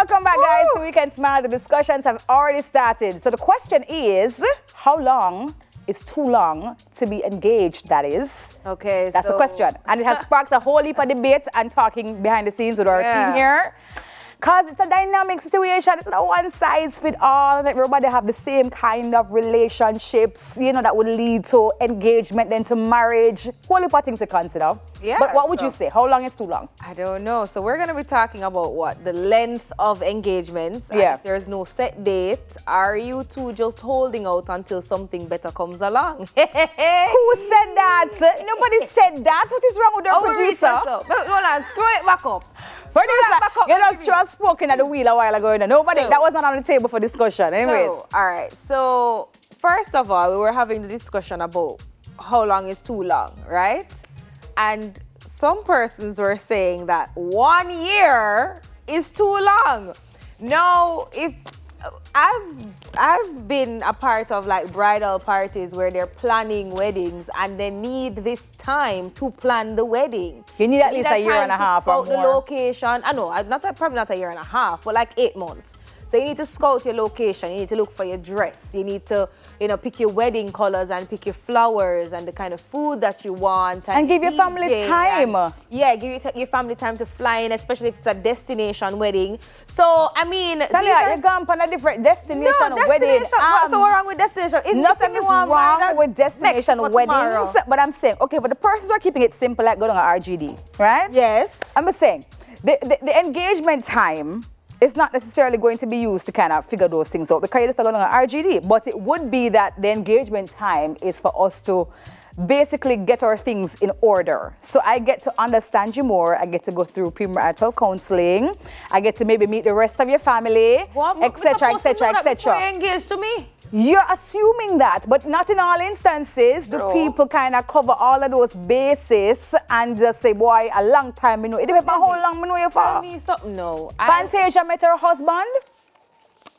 Welcome back, guys, to Weekend Smile. The discussions have already started. So the question is, how long is too long to be engaged, that is? Okay, that's the question. And it has sparked a whole heap of debates and talking behind the scenes with our team here. Because it's a dynamic situation. It's not one size fit all. And everybody have the same kind of relationships, you know, that would lead to engagement, then to marriage. Whole heap of things to consider. Yeah. But what would you say? How long is too long? I don't know. So we're going to be talking about what? The length of engagements. Yeah. And if there's no set date, are you two just holding out until something better comes along? Who said that? Nobody said that. What is wrong with our producer? Hold on, scroll it back up. You know, just spoken at the wheel a while ago. You know. Nobody, that wasn't on the table for discussion. Anyways. So, all right. So, first of all, we were having the discussion about how long is too long, right? And some persons were saying that 1 year is too long. Now, if I've been a part of like bridal parties where they're planning weddings and they need this time to plan the wedding. You need at least a year and a half or more. The location. I know, probably not a year and a half, but like 8 months. So you need to scout your location. You need to look for your dress. You need to, you know, pick your wedding colors and pick your flowers and the kind of food that you want. And give your family time. Yeah, give your family time to fly in, especially if it's a destination wedding. So, I mean... Talia, you're going on a different destination wedding. So what's wrong with destination? If nothing is wrong with destination weddings. But I'm saying, okay, but the persons are keeping it simple, like going on RGD, right? Yes. I'm just saying, the engagement time... it's not necessarily going to be used to kind of figure those things out because you're just going on RGD. But it would be that the engagement time is for us to basically get our things in order. So I get to understand you more. I get to go through premarital counseling. I get to maybe meet the rest of your family, etc., etc., etc. Before you're engaged to me? You're assuming that, but not in all instances do people kind of cover all of those bases and just say, boy, a long time, you know. It depends on how long I know you for. Tell me something, no. Fantasia met her husband.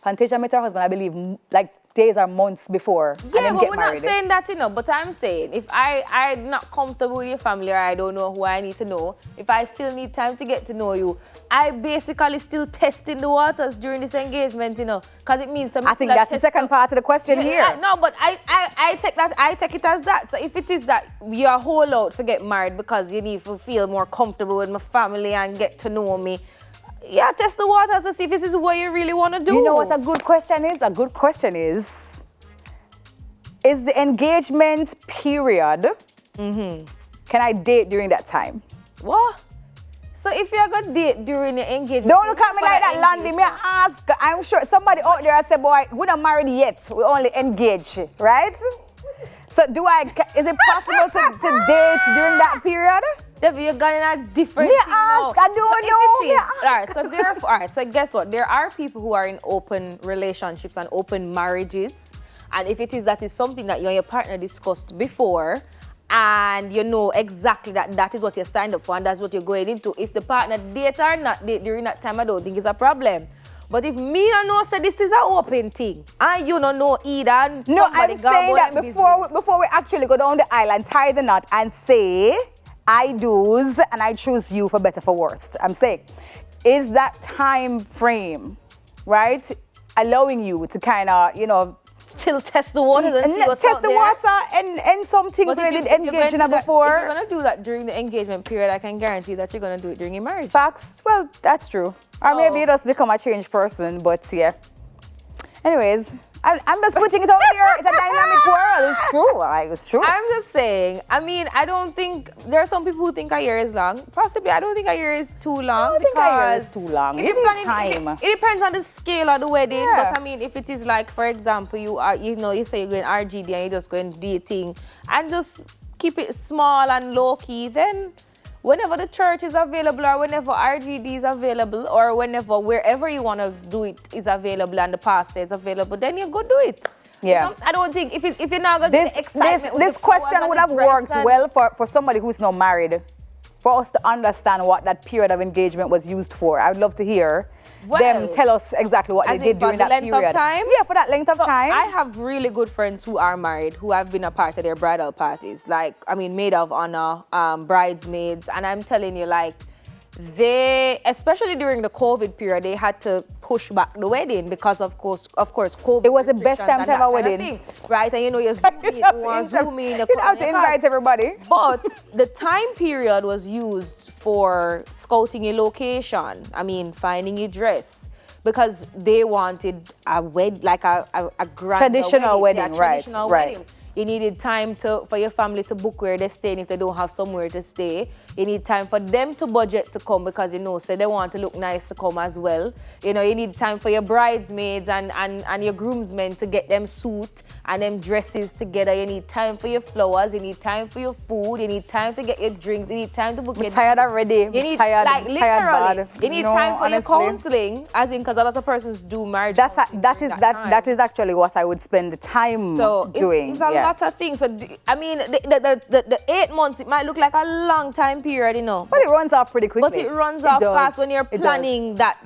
Fantasia met her husband, I believe, like days or months before. Yeah, and but get we're married. not saying that, you know. But I'm saying, if I'm not comfortable with your family or I don't know who I need to know, if I still need time to get to know you, I basically still testing the waters during this engagement, you know, because it means something. I think that's the second part of the question here. No, but I take it as that. So if it is that you're whole out to get married because you need to feel more comfortable with my family and get to know me, yeah, test the waters to see if this is what you really want to do. You know what a good question is? A good question is the engagement period, can I date during that time? What? So if you're going to date during the engagement... Don't look at me like that, Landy. Me ask. I'm sure somebody out there say, boy, we're not married yet. We only engaged, right? So is it possible to date during that period? You're going to a different thing now. I don't know. All right, so guess what? There are people who are in open relationships and open marriages. And if it is that is something that you and your partner discussed before, and you know exactly that is what you signed up for and that's what you're going into. If the partner date or not date during that time, I don't think it's a problem. But if me and know say this is an open thing, and you don't know either, no, I'm saying that before we actually go down the aisle and tie the knot and say I do's and I choose you for better for worst. I'm saying, is that time frame, right, allowing you to kind of, you know, still test the waters and see what's out there. Test the water and some things we did engage in before. If you're going to do that during the engagement period, I can guarantee that you're going to do it during your marriage. Facts. Well, that's true. So, or maybe you just become a changed person, but yeah. Anyways, I'm just putting it out there. It's a dynamic world. It's true. It's true. I'm just saying, I mean, I don't think, there are some people who think a year is long. Possibly, I don't think a year is too long. I don't think a year is too long. It depends on the scale of the wedding. Yeah. But I mean, if it is like, for example, you say you're going RGD and you're just going dating and just keep it small and low key, then whenever the church is available or whenever RGD is available or wherever you want to do it is available and the pastor is available, then you go do it. Yeah. I don't think if you're not going to get excitement. This question would have worked well for somebody who's not married, for us to understand what that period of engagement was used for. I would love to hear them tell us exactly what they did during that period. For that length of time? Yeah, for that length of time. I have really good friends who are married, who have been a part of their bridal parties. Like, I mean, maid of honor, bridesmaids. And I'm telling you, like, they, especially during the COVID period, they had to push back the wedding because of course, COVID. It was the best time to have a wedding. Thing, right? And you know, you zoom in, you have to invite everybody. But the time period was used for scouting a location. I mean, finding a dress. Because they wanted a grand traditional wedding, right? Traditional wedding. You needed time for your family to book where they stay, and if they don't have somewhere to stay, you need time for them to budget to come because so they want to look nice to come as well. You need time for your bridesmaids and your groomsmen to get them suit and them dresses together. You need time for your flowers. You need time for your food. You need time to get your drinks. You need time to book your tired already. You need literally. Bad. You need time for your counseling, as in because a lot of persons do marriage. That is actually what I would spend the time doing. It's a lot of things. So I mean, the 8 months, it might look like a long time period, But it runs off pretty quickly. But it runs off fast when you're planning that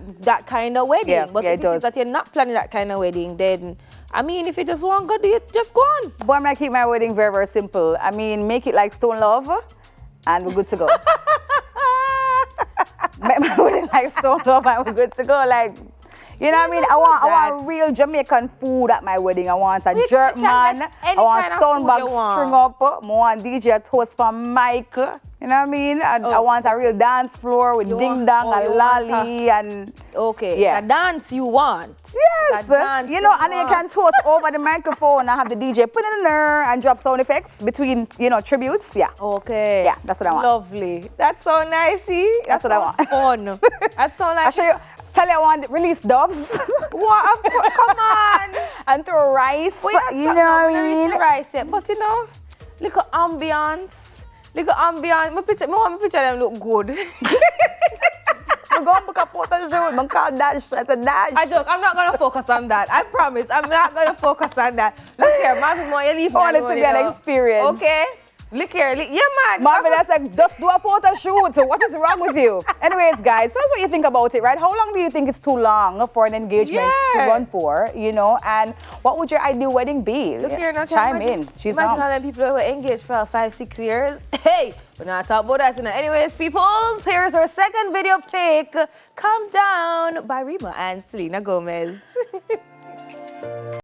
kind of wedding. Yeah, but if it is that you're not planning that kind of wedding, then I mean, if you just want to do it, just go on. But I'm going to keep my wedding very, very simple. I mean, make it like Stone Love, and we're good to go. Make my wedding like Stone Love, and we're good to go. Like, you know what I mean? I want real Jamaican food at my wedding. I want a jerk man. I want soundbox string up. I want DJ toast for Mike. You know what I mean? I want a real dance floor with ding dong and lolly and... Okay, the dance you want. Yes, and you can toast over the microphone and have the DJ put it in there and drop sound effects between, tributes. Yeah. Okay. Yeah, that's what I want. Lovely. That's so nice. That's what I want. Fun. That's so nice. I'll show you. Tell you I want release doves. What? Come on. And throw rice. You know what I mean? Rice, yeah. But little ambience. My picture them look good. I'm going to book a photo shoot. I'm called Dash. That's a dash. I joke. I'm not going to focus on that. I promise. I'm not going to focus on that. Look here, Marvin, you leave me. I want it to be an experience. Okay. Look here. Yeah, man. Marvin, that's like, just do a photo shoot. So what is wrong with you? Anyways, guys, tell us what you think about it, right? How long do you think is too long for an engagement to run for, And what would your ideal wedding be? Look here, now. Chime in. Imagine all them people who were engaged for 5-6 years. Hey, we're not talking about that. Anyways, peoples, here's our second video pick, Calm Down by Rima and Selena Gomez.